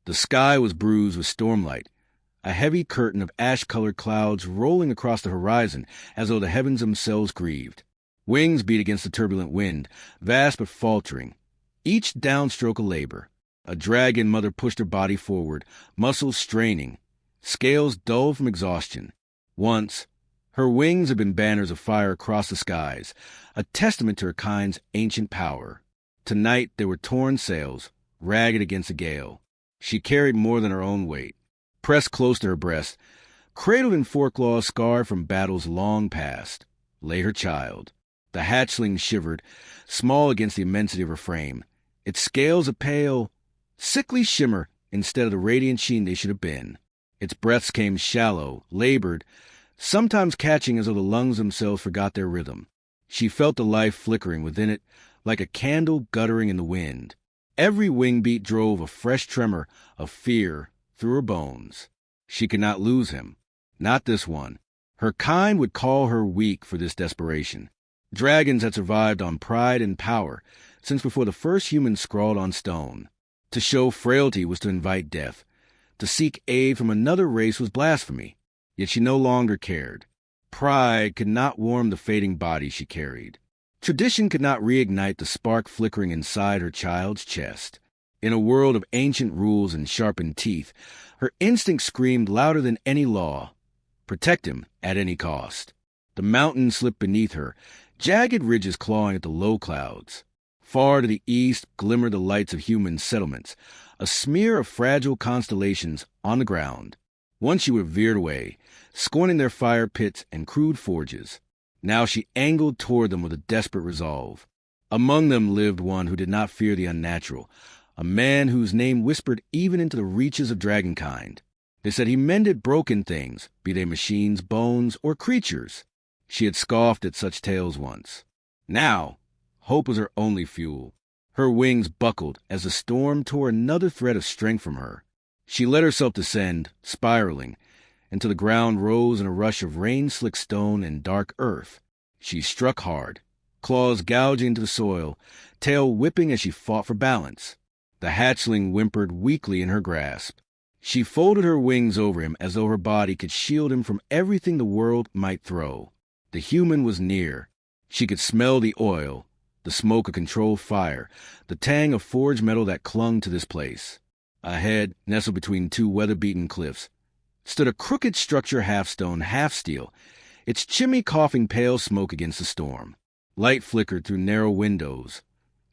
The sky was bruised with stormlight, a heavy curtain of ash-colored clouds rolling across the horizon as though the heavens themselves grieved. Wings beat against the turbulent wind, vast but faltering, each downstroke a labor. A dragon mother pushed her body forward, muscles straining, scales dull from exhaustion. Once, her wings had been banners of fire across the skies, a testament to her kind's ancient power. Tonight they were torn sails, ragged against a gale. She carried more than her own weight. Pressed close to her breast, cradled in foreclaws scarred from battles long past, lay her child. The hatchling shivered, small against the immensity of her frame, its scales a pale, sickly shimmer instead of the radiant sheen they should have been. Its breaths came shallow, labored, sometimes catching as though the lungs themselves forgot their rhythm. She felt the life flickering within it like a candle guttering in the wind. Every wing beat drove a fresh tremor of fear through her bones. She could not lose him. Not this one. Her kind would call her weak for this desperation. Dragons had survived on pride and power since before the first humans scrawled on stone. To show frailty was to invite death. To seek aid from another race was blasphemy. Yet she no longer cared. Pride could not warm the fading body she carried. Tradition could not reignite the spark flickering inside her child's chest. In a world of ancient rules and sharpened teeth, her instinct screamed louder than any law. Protect him at any cost. The mountains slipped beneath her, jagged ridges clawing at the low clouds. Far to the east glimmered the lights of human settlements, a smear of fragile constellations on the ground. Once she would have veered away, scorning their fire pits and crude forges. Now she angled toward them with a desperate resolve. Among them lived one who did not fear the unnatural, a man whose name whispered even into the reaches of dragonkind. They said he mended broken things, be they machines, bones, or creatures. She had scoffed at such tales once. Now, hope was her only fuel. Her wings buckled as the storm tore another thread of strength from her. She let herself descend, spiraling, until the ground rose in a rush of rain-slicked stone and dark earth. She struck hard, claws gouging into the soil, tail whipping as she fought for balance. The hatchling whimpered weakly in her grasp. She folded her wings over him as though her body could shield him from everything the world might throw. The human was near. She could smell the oil, the smoke of controlled fire, the tang of forged metal that clung to this place. Ahead, nestled between two weather-beaten cliffs, stood a crooked structure half stone, half steel, its chimney coughing pale smoke against the storm. Light flickered through narrow windows,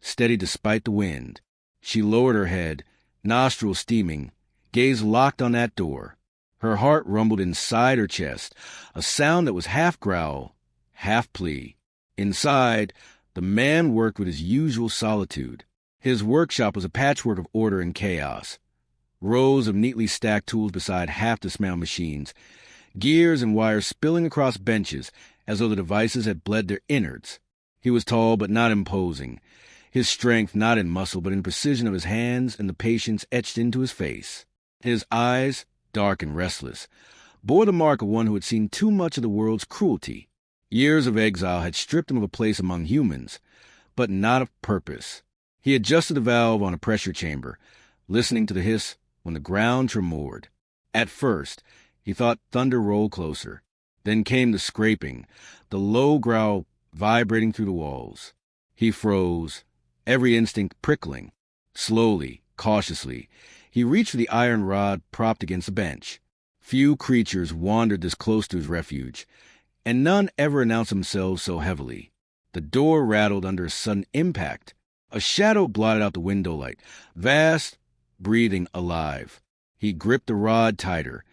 steady despite the wind. She lowered her head, nostrils steaming, gaze locked on that door. Her heart rumbled inside her chest, a sound that was half growl, half plea. Inside, the man worked with his usual solitude. His workshop was a patchwork of order and chaos. Rows of neatly stacked tools beside half-dismantled machines, gears and wires spilling across benches as though the devices had bled their innards. He was tall but not imposing, his strength not in muscle but in precision of his hands and the patience etched into his face. His eyes, dark and restless, bore the mark of one who had seen too much of the world's cruelty. Years of exile had stripped him of a place among humans, but not of purpose. He adjusted the valve on a pressure chamber, listening to the hiss when the ground tremored. At first, he thought thunder rolled closer. Then came the scraping, the low growl vibrating through the walls. He froze, every instinct prickling. Slowly, cautiously, he reached for the iron rod propped against the bench. Few creatures wandered this close to his refuge, and none ever announced themselves so heavily. The door rattled under a sudden impact. A shadow blotted out the window light, vast, breathing, alive. He gripped the rod tighter,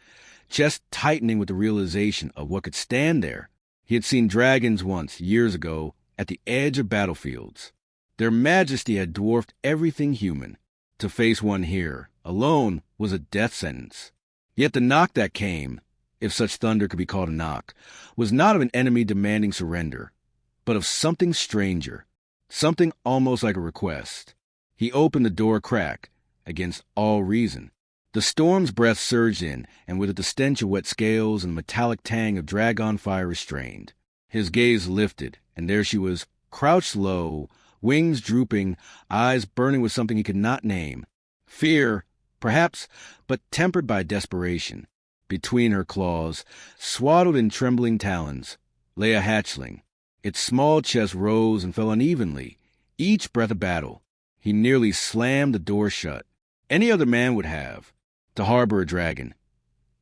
chest tightening with the realization of what could stand there. He had seen dragons once, years ago, at the edge of battlefields. Their majesty had dwarfed everything human. To face one here, alone, was a death sentence. Yet the knock that came, if such thunder could be called a knock, was not of an enemy demanding surrender, but of something stranger, something almost like a request. He opened the door crack, against all reason. The storm's breath surged in, and with it the stench of wet scales and the metallic tang of dragon fire restrained. His gaze lifted, and there she was, crouched low, wings drooping, eyes burning with something he could not name. Fear, perhaps, but tempered by desperation. Between her claws, swaddled in trembling talons, lay a hatchling. Its small chest rose and fell unevenly, each breath a battle. He nearly slammed the door shut. Any other man would have. To harbor a dragon,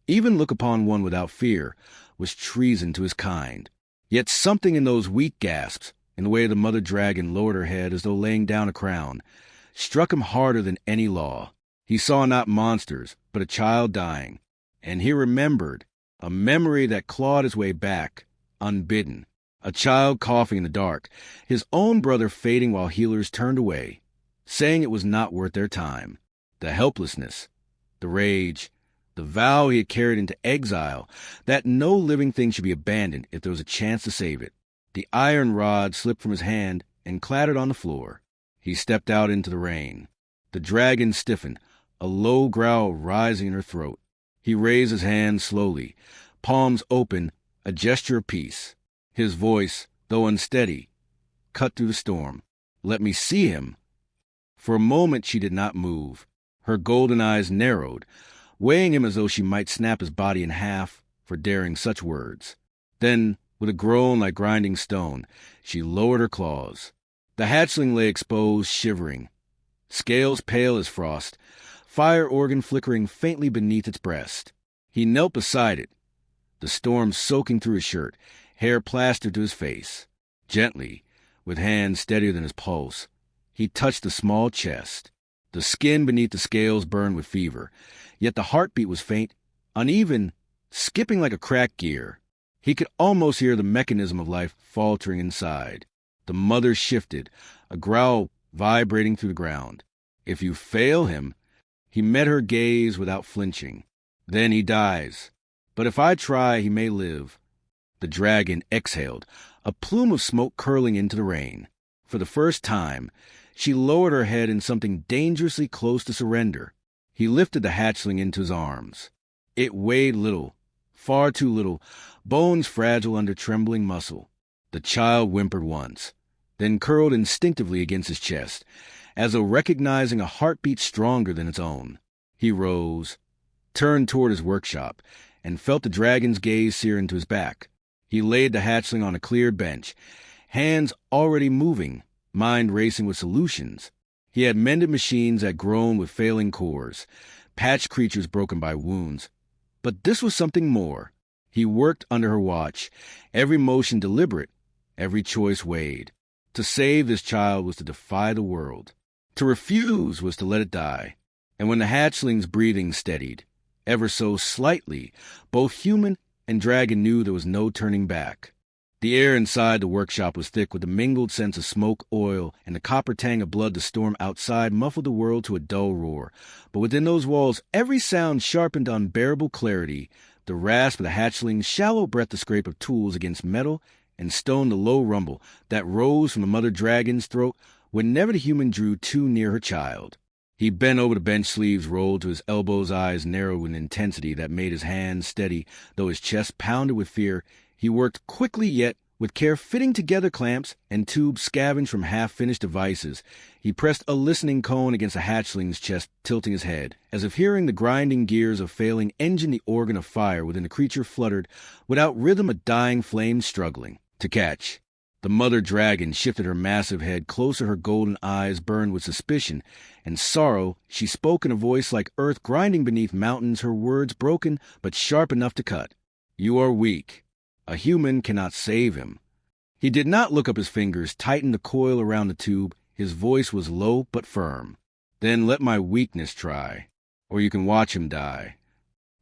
even look upon one without fear, was treason to his kind. Yet something in those weak gasps, in the way the mother dragon lowered her head as though laying down a crown, struck him harder than any law. He saw not monsters, but a child dying. And he remembered, a memory that clawed his way back, unbidden. A child coughing in the dark, his own brother fading while healers turned away, saying it was not worth their time. The helplessness, the rage, the vow he had carried into exile, that no living thing should be abandoned if there was a chance to save it. The iron rod slipped from his hand and clattered on the floor. He stepped out into the rain. The dragon stiffened, a low growl rising in her throat. He raised his hand slowly, palms open, a gesture of peace. His voice, though unsteady, cut through the storm. "Let me see him." For a moment she did not move. Her golden eyes narrowed, weighing him as though she might snap his body in half for daring such words. Then, with a groan like grinding stone, she lowered her claws. The hatchling lay exposed, shivering, scales pale as frost, fire organ flickering faintly beneath its breast. He knelt beside it, the storm soaking through his shirt, hair plastered to his face. Gently, with hands steadier than his pulse, he touched the small chest. The skin beneath the scales burned with fever, yet the heartbeat was faint, uneven, skipping like a cracked gear. He could almost hear the mechanism of life faltering inside. The mother shifted, a growl vibrating through the ground. "If you fail him..." He met her gaze without flinching. "Then he dies. But if I try, he may live." The dragon exhaled, a plume of smoke curling into the rain. For the first time, she lowered her head in something dangerously close to surrender. He lifted the hatchling into his arms. It weighed little, far too little, bones fragile under trembling muscle. The child whimpered once, then curled instinctively against his chest, as though recognizing a heartbeat stronger than its own. He rose, turned toward his workshop, and felt the dragon's gaze sear into his back. He laid the hatchling on a cleared bench, hands already moving, mind racing with solutions. He had mended machines that groaned with failing cores, patched creatures broken by wounds. But this was something more. He worked under her watch, every motion deliberate, every choice weighed. To save this child was to defy the world. To refuse was to let it die. And when the hatchling's breathing steadied, ever so slightly, both human and dragon knew there was no turning back. The air inside the workshop was thick with the mingled scents of smoke, oil, and the copper tang of blood. The storm outside muffled the world to a dull roar. But within those walls, every sound sharpened to unbearable clarity. The rasp of the hatchling's shallow breath, the scrape of tools against metal, and stone, the low rumble that rose from the mother dragon's throat whenever the human drew too near her child. He bent over the bench, sleeves rolled to his elbows, eyes narrowed with an intensity that made his hands steady, though his chest pounded with fear. He worked quickly yet with care, fitting together clamps and tubes scavenged from half-finished devices. He pressed a listening cone against the hatchling's chest, tilting his head, as if hearing the grinding gears of failing engine. The organ of fire within the creature fluttered, without rhythm, a dying flame struggling to catch. The mother dragon shifted her massive head closer, her golden eyes burned with suspicion and sorrow. She spoke in a voice like earth grinding beneath mountains, her words broken but sharp enough to cut. "You are weak. A human cannot save him." He did not look up. His fingers tightened the coil around the tube. His voice was low but firm. "Then let my weakness try, or you can watch him die."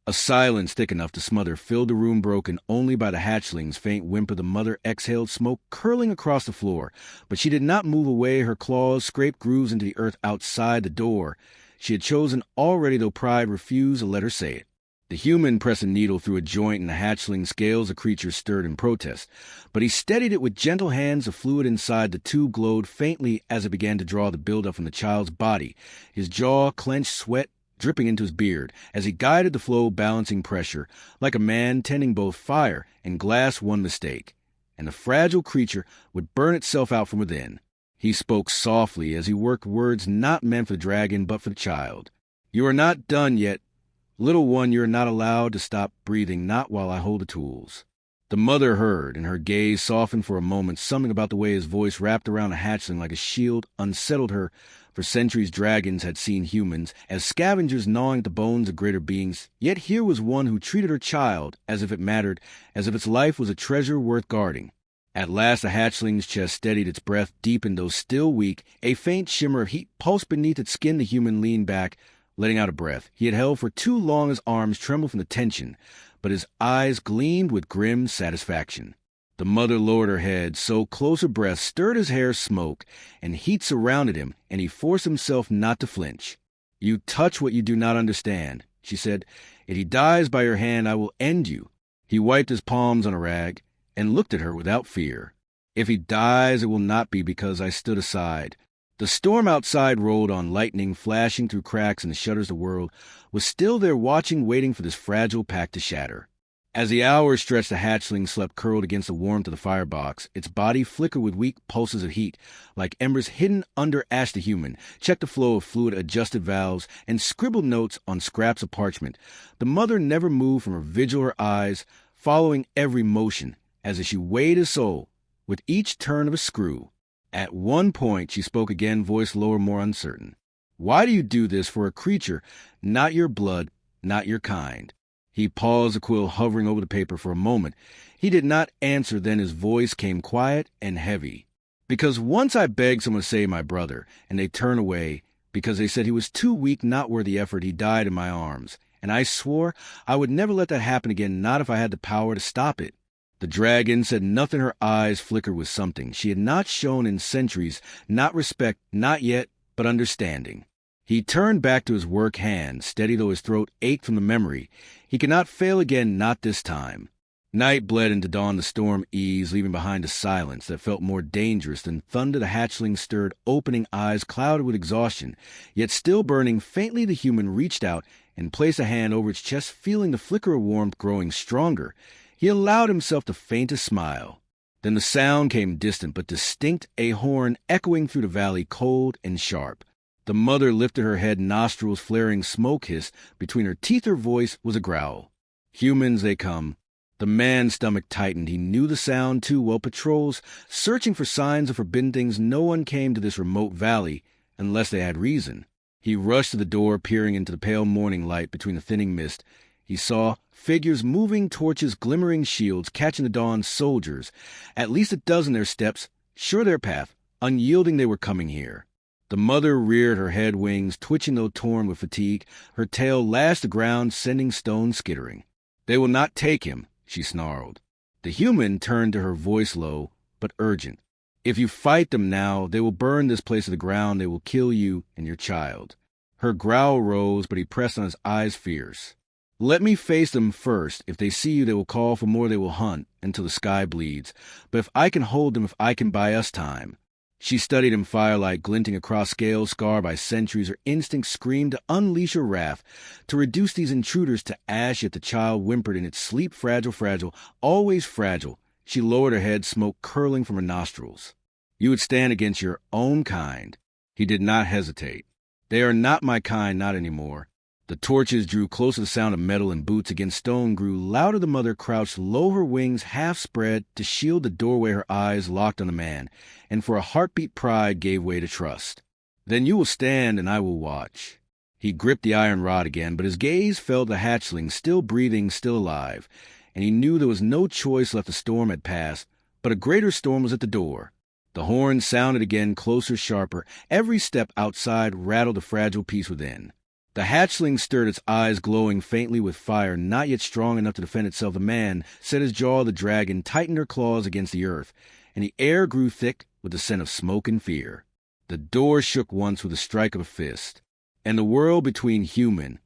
A silence thick enough to smother filled the room, broken only by the hatchling's faint whimper. The mother exhaled, smoke curling across the floor, but she did not move away. Her claws scraped grooves into the earth outside the door. She had chosen already, though pride refused to let her say it. The human pressed a needle through a joint in the hatchling scales. The creature stirred in protest, but he steadied it with gentle hands. The fluid inside the tube glowed faintly as it began to draw the buildup from the child's body. His jaw clenched, sweat dripping into his beard as he guided the flow, balancing pressure. Like a man tending both fire and glass, one mistake, and the fragile creature would burn itself out from within. He spoke softly as he worked words not meant for the dragon but for the child. You are not done yet. Little one, you are not allowed to stop breathing, not while I hold the tools. The mother heard, and her gaze softened for a moment. Something about the way his voice wrapped around a hatchling like a shield unsettled her. For centuries dragons had seen humans as scavengers gnawing at the bones of greater beings, yet here was one who treated her child as if it mattered, as if its life was a treasure worth guarding. At last the hatchling's chest steadied, its breath deepened, though still weak. A faint shimmer of heat pulsed beneath its skin. The human leaned back, letting out a breath he had held for too long. His arms trembled from the tension, but his eyes gleamed with grim satisfaction. The mother lowered her head, so close her breath stirred his hair smoke, and heat surrounded him, and he forced himself not to flinch. You touch what you do not understand, she said. If he dies by your hand, I will end you. He wiped his palms on a rag, and looked at her without fear. If he dies, it will not be because I stood aside. The storm outside rolled on, lightning flashing through cracks in the shutters. The world was still there, watching, waiting for this fragile pact to shatter. As the hours stretched, the hatchling slept curled against the warmth of the firebox. Its body flickered with weak pulses of heat, like embers hidden under ash. The human checked the flow of fluid, adjusted valves, and scribbled notes on scraps of parchment. The mother never moved from her vigil, her eyes following every motion, as if she weighed his soul with each turn of a screw. At one point she spoke again, voice lower, more uncertain. Why do you do this for a creature, not your blood, not your kind? He paused, the quill hovering over the paper for a moment. He did not answer, then his voice came quiet and heavy. Because once I begged someone to save my brother, and they turned away because they said he was too weak, not worth the effort. He died in my arms, and I swore I would never let that happen again, not if I had the power to stop it. The dragon said nothing. Her eyes flickered with something she had not shown in centuries, not respect, not yet, but understanding. He turned back to his work hand, steady though his throat ached from the memory. He could not fail again, not this time. Night bled into dawn, the storm eased, leaving behind a silence that felt more dangerous than thunder. The hatchling stirred, opening eyes clouded with exhaustion, yet still burning faintly. The human reached out and placed a hand over its chest, feeling the flicker of warmth growing stronger. He allowed himself to feint a smile. Then the sound came, distant but distinct, a horn echoing through the valley, cold and sharp. The mother lifted her head, nostrils flaring, smoke hissed. Between her teeth her voice was a growl. Humans, they come. The man's stomach tightened. He knew the sound too well. Patrols, searching for signs of forbidden things. No one came to this remote valley unless they had reason. He rushed to the door, peering into the pale morning light between the thinning mist. He saw figures moving, torches, glimmering shields, catching the dawn. Soldiers, at least a dozen, their steps, sure their path. Unyielding, they were coming here. The mother reared her head, wings twitching though torn with fatigue. Her tail lashed the ground, sending stones skittering. They will not take him, she snarled. The human turned to her, voice low but urgent. If you fight them now, they will burn this place to the ground. They will kill you and your child. Her growl rose, but he pressed on, his eyes fierce. Let me face them first. If they see you, they will call for more. They will hunt until the sky bleeds. But if I can hold them, if I can buy us time. She studied him, firelight glinting across scales scarred by centuries. Her instinct screamed to unleash her wrath, to reduce these intruders to ash. Yet the child whimpered in its sleep, fragile, fragile, always fragile. She lowered her head, smoke curling from her nostrils. You would stand against your own kind. He did not hesitate. They are not my kind, not anymore. The torches drew closer. The sound of metal and boots against stone grew louder. The mother crouched low, her wings half spread to shield the doorway, her eyes locked on the man, and for a heartbeat pride gave way to trust. Then you will stand and I will watch. He gripped the iron rod again, but his gaze fell to the hatchling, still breathing, still alive, and he knew there was no choice left. The storm had passed, but a greater storm was at the door. The horn sounded again, closer, sharper. Every step outside rattled the fragile peace within. The hatchling stirred, its eyes glowing faintly with fire, not yet strong enough to defend itself. The man set his jaw. The dragon tightened her claws against the earth, and the air grew thick with the scent of smoke and fear. The door shook once with the strike of a fist, and the world between human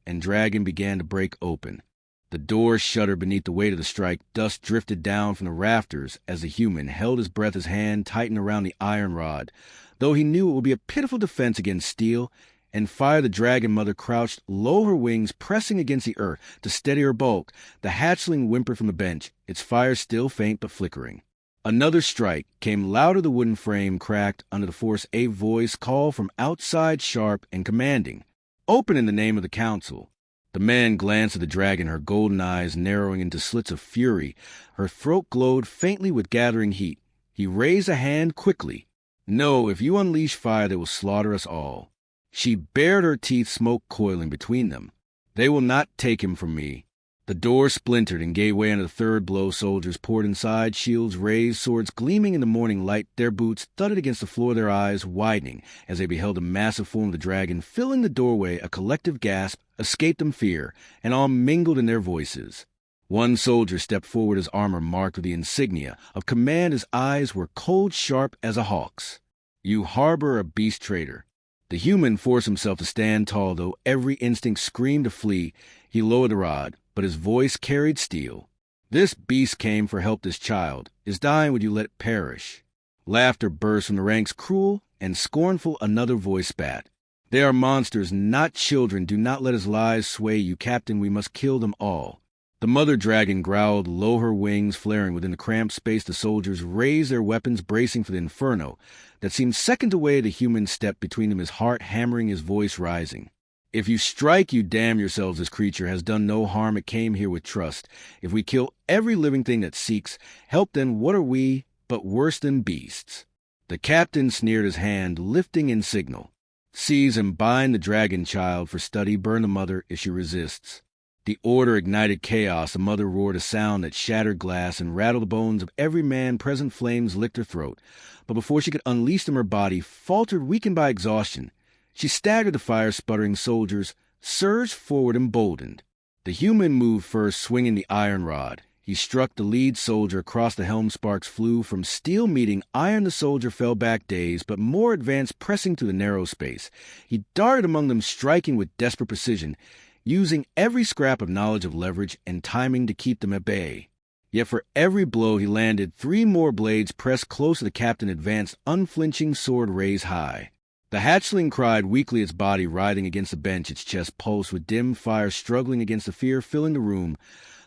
and dragon began to break open. The door shuddered beneath the weight of the strike. Dust drifted down from the rafters as the human held his breath, his hand tightened around the iron rod. Though he knew it would be a pitiful defense against steel and fire, the dragon mother crouched low, her wings pressing against the earth to steady her bulk. The hatchling whimpered from the bench, its fire still faint but flickering. Another strike came louder. The wooden frame cracked under the force. A voice called from outside, sharp and commanding. Open in the name of the council. The man glanced at the dragon, her golden eyes narrowing into slits of fury. Her throat glowed faintly with gathering heat. He raised a hand quickly. No, if you unleash fire, they will slaughter us all. She bared her teeth, smoke coiling between them. They will not take him from me. The door splintered and gave way under the third blow. Soldiers poured inside, shields raised, swords gleaming in the morning light. Their boots thudded against the floor, their eyes widening as they beheld the massive form of the dragon filling the doorway. A collective gasp escaped them, fear, and all mingled in their voices. One soldier stepped forward, his armor marked with the insignia of command. His eyes were cold, sharp as a hawk's. You harbor a beast traitor. The human forced himself to stand tall, though every instinct screamed to flee. He lowered the rod, but his voice carried steel. This beast came for help. This child is dying. Would you let it perish? Laughter burst from the ranks, cruel and scornful. Another voice spat. They are monsters, not children. Do not let his lies sway you, Captain. We must kill them all. The mother dragon growled low, her wings flaring within the cramped space. The soldiers raised their weapons, bracing for the inferno that seemed seconds away. The human stepped between them, his heart hammering, his voice rising. If you strike, you damn yourselves. This creature has done no harm. It came here with trust. If we kill every living thing that seeks help, then what are we but worse than beasts? The captain sneered, his hand lifting in signal. Seize and bind the dragon child for study. Burn the mother if she resists. The order ignited chaos. The mother roared a sound that shattered glass and rattled the bones of every man present. Flames licked her throat, but before she could unleash them, her body faltered, weakened by exhaustion. She staggered. The fire-sputtering soldiers surged forward, emboldened. The human moved first, swinging the iron rod. He struck the lead soldier across the helm. Sparks flew from steel meeting iron. The soldier fell back, dazed, but more advanced, pressing through the narrow space. He darted among them, striking with desperate precision, using every scrap of knowledge of leverage and timing to keep them at bay. Yet for every blow he landed, 3 more blades pressed close. The captain advanced, unflinching, sword raised high. The hatchling cried weakly, its body writhing against the bench, its chest pulsed with dim fire, struggling against the fear filling the room.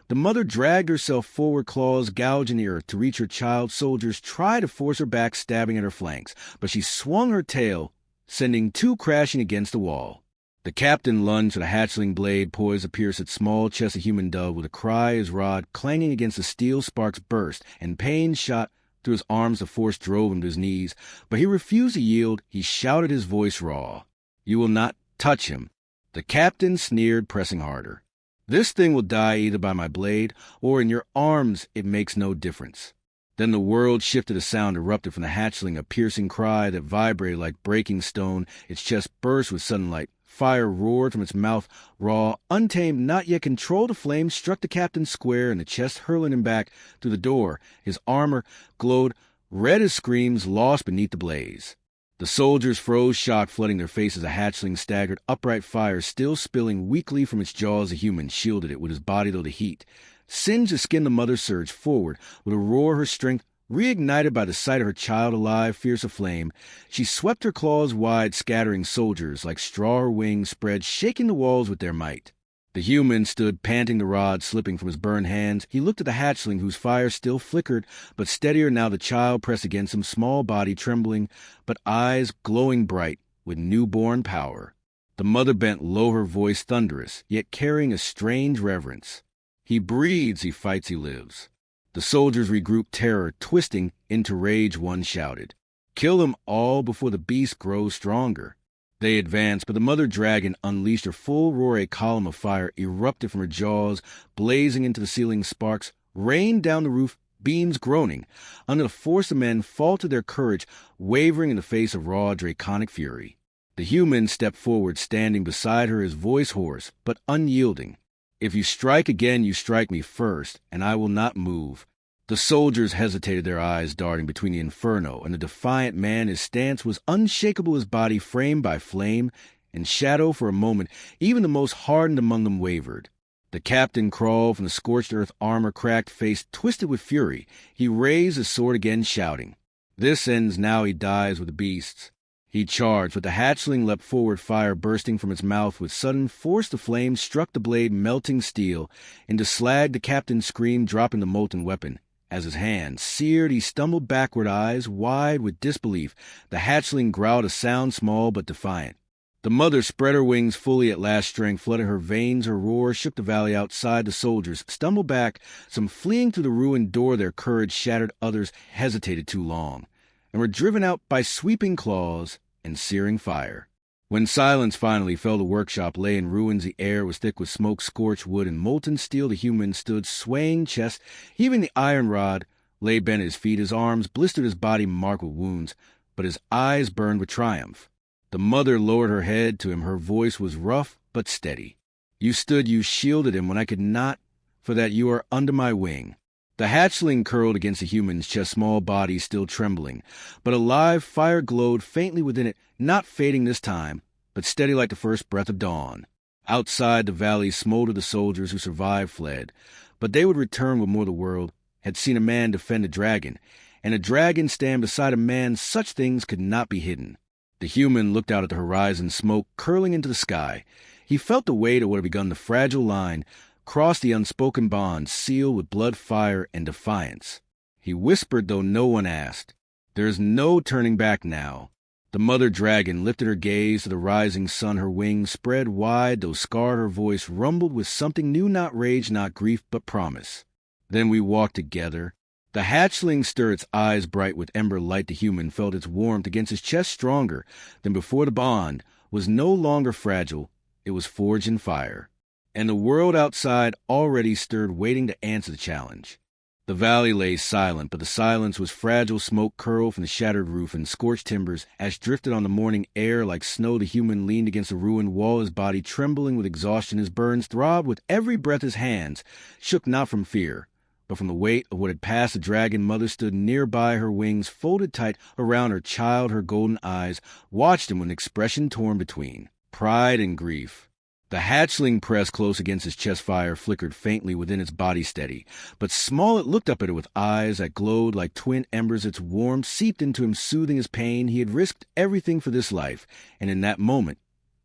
The mother dragged herself forward, claws gouging the earth to reach her child. Soldiers tried to force her back, stabbing at her flanks, but she swung her tail, sending 2 crashing against the wall. The captain lunged for the hatchling blade, poised to pierce its small chest. A human dove with a cry, his rod clanging against the steel. Sparks burst, and pain shot through his arms. The force drove him to his knees, but he refused to yield. He shouted, his voice raw. You will not touch him. The captain sneered, pressing harder. This thing will die either by my blade or in your arms. It makes no difference. Then the world shifted. A sound erupted from the hatchling, a piercing cry that vibrated like breaking stone. Its chest burst with sudden light. Fire roared from its mouth, raw, untamed, not yet controlled. The flame struck the captain square in the chest, hurling him back through the door. His armor glowed red as screams, lost beneath the blaze. The soldiers froze, shock flooding their faces. A hatchling staggered, upright, fire still spilling weakly from its jaws. The human shielded it with his body, though the heat singed the skin. The mother surged forward with a roar, her strength reignited by the sight of her child alive, fierce aflame. She swept her claws wide, scattering soldiers like straw. Her wings spread, shaking the walls with their might. The human stood panting, the rod slipping from his burned hands. He looked at the hatchling, whose fire still flickered, but steadier now. The child pressed against him, small body trembling, but eyes glowing bright with newborn power. The mother bent low, her voice thunderous, yet carrying a strange reverence. He breathes, he fights, he lives. The soldiers regrouped, terror twisting into rage. One shouted, kill them all before the beast grows stronger. They advanced, but the mother dragon unleashed her full roar. A column of fire erupted from her jaws, blazing into the ceiling. Sparks rained down the roof, beams groaning. Under the force, the men faltered, their courage wavering in the face of raw, draconic fury. The human stepped forward, standing beside her, his voice hoarse but unyielding. If you strike again, you strike me first, and I will not move. The soldiers hesitated, their eyes darting between the inferno and the defiant man. His stance was unshakable, his body framed by flame and shadow. For a moment, even the most hardened among them wavered. The captain crawled from the scorched earth, armor cracked, face twisted with fury. He raised his sword again, shouting, this ends now. He dies with the beasts. He charged, but the hatchling leapt forward, fire bursting from its mouth. With sudden force, the flame struck the blade, melting steel into slag. The captain screamed, dropping the molten weapon. As his hand seared, he stumbled backward, eyes wide with disbelief. The hatchling growled a sound small but defiant. The mother spread her wings fully at last strength, flooded her veins, her roar shook the valley outside. The soldiers stumbled back, some fleeing through the ruined door, their courage shattered, others hesitated too long, and were driven out by sweeping claws and searing fire. When silence finally fell, the workshop lay in ruins. The air was thick with smoke, scorched wood, and molten steel. The human stood, swaying chest, heaving the iron rod, lay bent at his feet, his arms blistered, his body marked with wounds, but his eyes burned with triumph. The mother lowered her head to him. Her voice was rough but steady. You stood, you shielded him when I could not, for that you are under my wing. The hatchling curled against the human's chest, small body still trembling, but alive. Fire glowed faintly within it, not fading this time, but steady like the first breath of dawn. Outside the valley smoldered. The soldiers who survived fled, but they would return with more. The world had seen a man defend a dragon, and a dragon stand beside a man. Such things could not be hidden. The human looked out at the horizon, smoke curling into the sky. He felt the weight of what had begun. The fragile line crossed the unspoken bond, sealed with blood, fire, and defiance. He whispered, though no one asked, "There is no turning back now." The mother dragon lifted her gaze to the rising sun. Her wings spread wide, though scarred. Her voice rumbled with something new, not rage, not grief, but promise. Then we walked together. The hatchling stirred, its eyes bright with ember light. The human felt its warmth against his chest, stronger than before. The bond was no longer fragile, it was forged in fire. And the world outside already stirred, waiting to answer the challenge. The valley lay silent, but the silence was fragile. Smoke curled from the shattered roof, and scorched timbers ash drifted on the morning air like snow. The human leaned against the ruined wall, his body trembling with exhaustion. His burns throbbed with every breath. His hands shook not from fear, but from the weight of what had passed. The dragon mother stood nearby, her wings folded tight around her child. Her golden eyes watched him with an expression torn between pride and grief. The hatchling pressed close against his chest. Fire flickered faintly within its body, steady but small. It looked up at her with eyes that glowed like twin embers. Its warmth seeped into him, soothing his pain. He had risked everything for this life, and in that moment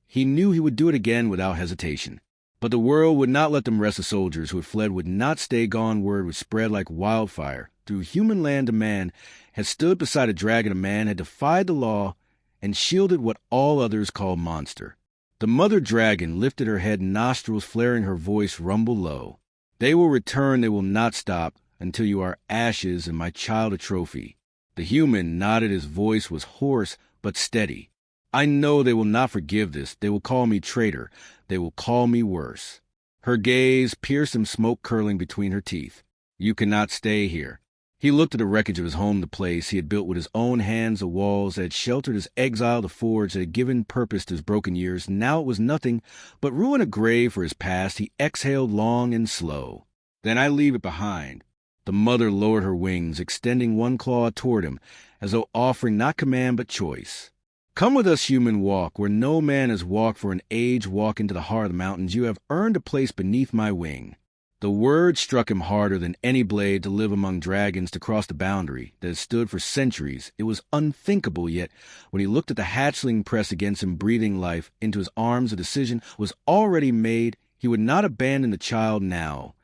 he knew he would do it again without hesitation. But the world would not let them rest. The soldiers who had fled would not stay gone. Word would spread like wildfire through human land. A man had stood beside a dragon. A man had defied the law and shielded what all others called monster. The mother dragon lifted her head, nostrils flaring. Her voice rumbled low. They will return, they will not stop, until you are ashes and my child a trophy. The human nodded. His voice was hoarse but steady. I know they will not forgive this. They will call me traitor. They will call me worse. Her gaze pierced him, smoke curling between her teeth. You cannot stay here. He looked at the wreckage of his home, the place he had built with his own hands, the walls that had sheltered his exile, the forge that had given purpose to his broken years. Now it was nothing but ruin, a grave for his past. He exhaled long and slow. Then I leave it behind. The mother lowered her wings, extending one claw toward him, as though offering not command but choice. Come with us, human, walk where no man has walked for an age. Walk into the heart of the mountains. You have earned a place beneath my wing. The word struck him harder than any blade. To live among dragons, to cross the boundary that had stood for centuries. It was unthinkable, yet when he looked at the hatchling press against him, breathing life into his arms, a decision was already made. He would not abandon the child now.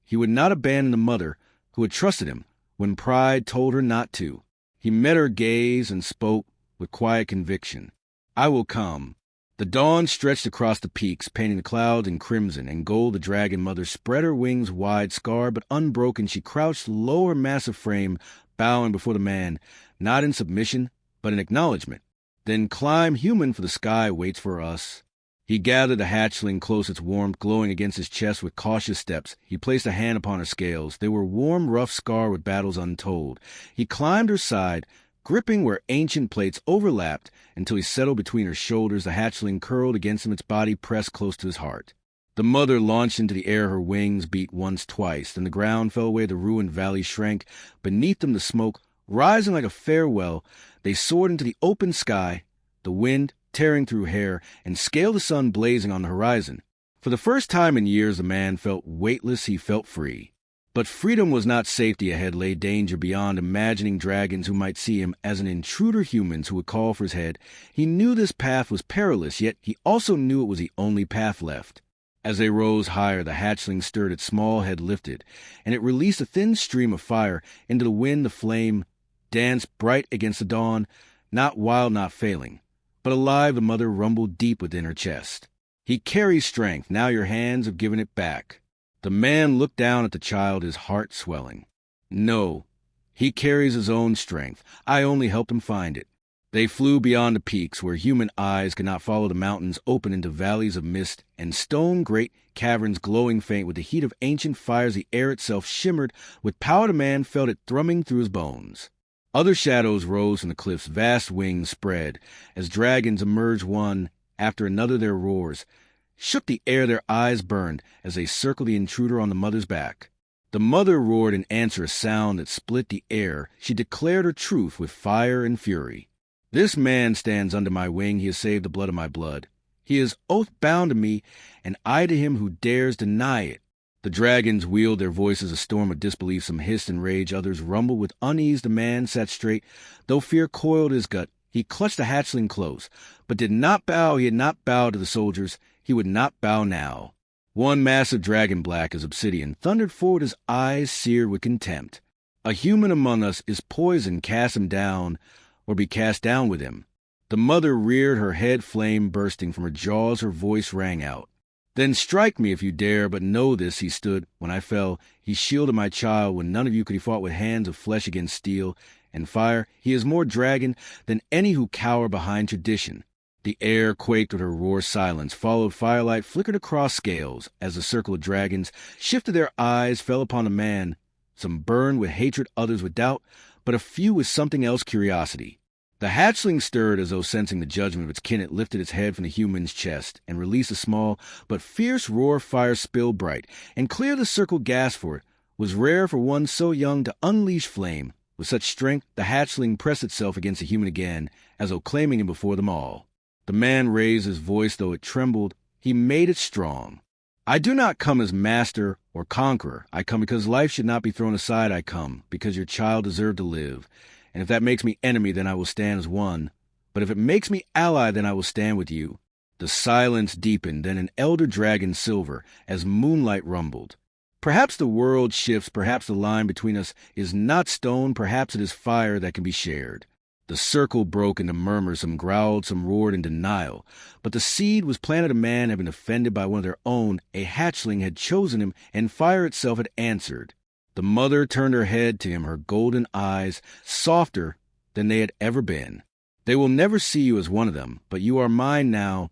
He would not abandon the mother who had trusted him when pride told her not to. He met her gaze and spoke with quiet conviction. I will come. The dawn stretched across the peaks, painting the clouds in crimson and gold. The dragon mother spread her wings wide, scarred but unbroken. She crouched low, her massive frame bowing before the man, not in submission, but in acknowledgement. Then climb, human, for the sky waits for us. He gathered the hatchling close, its warmth glowing against his chest. With cautious steps, he placed a hand upon her scales. They were warm, rough, scarred with battles untold. He climbed her side, gripping where ancient plates overlapped, until he settled between her shoulders. The hatchling curled against him, its body pressed close to his heart. The mother launched into the air. Her wings beat once, twice. Then the ground fell away. The ruined valley shrank. Beneath them the smoke, rising like a farewell, they soared into the open sky, the wind tearing through hair, and scaled the sun blazing on the horizon. For the first time in years, the man felt weightless. He felt free. But freedom was not safety. Ahead lay danger beyond imagining, dragons who might see him as an intruder, humans who would call for his head. He knew this path was perilous, yet he also knew it was the only path left. As they rose higher, the hatchling stirred, its small head lifted, and it released a thin stream of fire into the wind. The flame danced bright against the dawn, not wild, not failing. But alive, the mother rumbled deep within her chest. He carries strength, now your hands have given it back. The man looked down at the child, his heart swelling. No, he carries his own strength. I only helped him find it. They flew beyond the peaks where human eyes could not follow, the mountains open into valleys of mist and stone great caverns glowing faint with the heat of ancient fires. The air itself shimmered with power. The man felt it thrumming through his bones. Other shadows rose from the cliffs, vast wings spread as dragons emerged one after another. Their roars shook the air, their eyes burned as they circled the intruder on the mother's back. The mother roared in answer, a sound that split the air. She declared her truth with fire and fury. This man stands under my wing. He has saved the blood of my blood. He is oath-bound to me, and I to him who dares deny it. The dragons wheeled their voices, a storm of disbelief. Some hissed in rage, others rumbled with unease. The man sat straight, though fear coiled his gut. He clutched the hatchling close, but did not bow. He had not bowed to the soldiers. He would not bow now. One massive dragon, black as obsidian, thundered forward, his eyes seared with contempt. A human among us is poison. Cast him down, or be cast down with him. The mother reared, her head flame bursting from her jaws. Her voice rang out. Then strike me if you dare, but know this, he stood when I fell. He shielded my child when none of you could. He fought with hands of flesh against steel and fire. He is more dragon than any who cower behind tradition. The air quaked with her roar. Silence followed. Firelight flickered across scales as the circle of dragons shifted. Their eyes fell upon the man. Some burned with hatred, others with doubt, but a few with something else, curiosity. The hatchling stirred as though sensing the judgment of its kin. It lifted its head from the human's chest and released a small but fierce roar. Fire spilled bright and clear. The circle gasped, for it was rare for one so young to unleash flame. With such strength, the hatchling pressed itself against the human again, as though claiming him before them all. The man raised his voice, though it trembled. He made it strong. I do not come as master or conqueror. I come because life should not be thrown aside. I come because your child deserved to live. And if that makes me enemy, then I will stand as one. But if it makes me ally, then I will stand with you. The silence deepened, then an elder dragon, silver, as moonlight rumbled. Perhaps the world shifts, perhaps the line between us is not stone, perhaps it is fire that can be shared. The circle broke into murmurs, some growled, some roared in denial. But the seed was planted. A man had been offended by one of their own. A hatchling had chosen him, and fire itself had answered. The mother turned her head to him, her golden eyes softer than they had ever been. They will never see you as one of them, but you are mine now,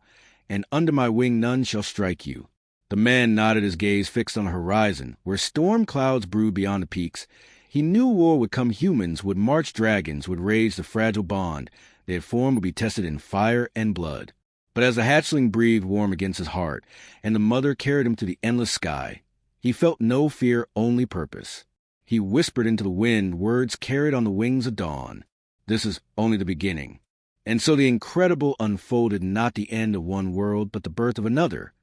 and under my wing none shall strike you. The man nodded, his gaze fixed on the horizon, where storm clouds brewed beyond the peaks. He knew war would come. Humans would march, dragons would rage. The fragile bond they had formed would be tested in fire and blood. But as the hatchling breathed warm against his heart, and the mother carried him to the endless sky, he felt no fear, only purpose. He whispered into the wind, words carried on the wings of dawn. This is only the beginning. And so the incredible unfolded, not the end of one world, but the birth of another.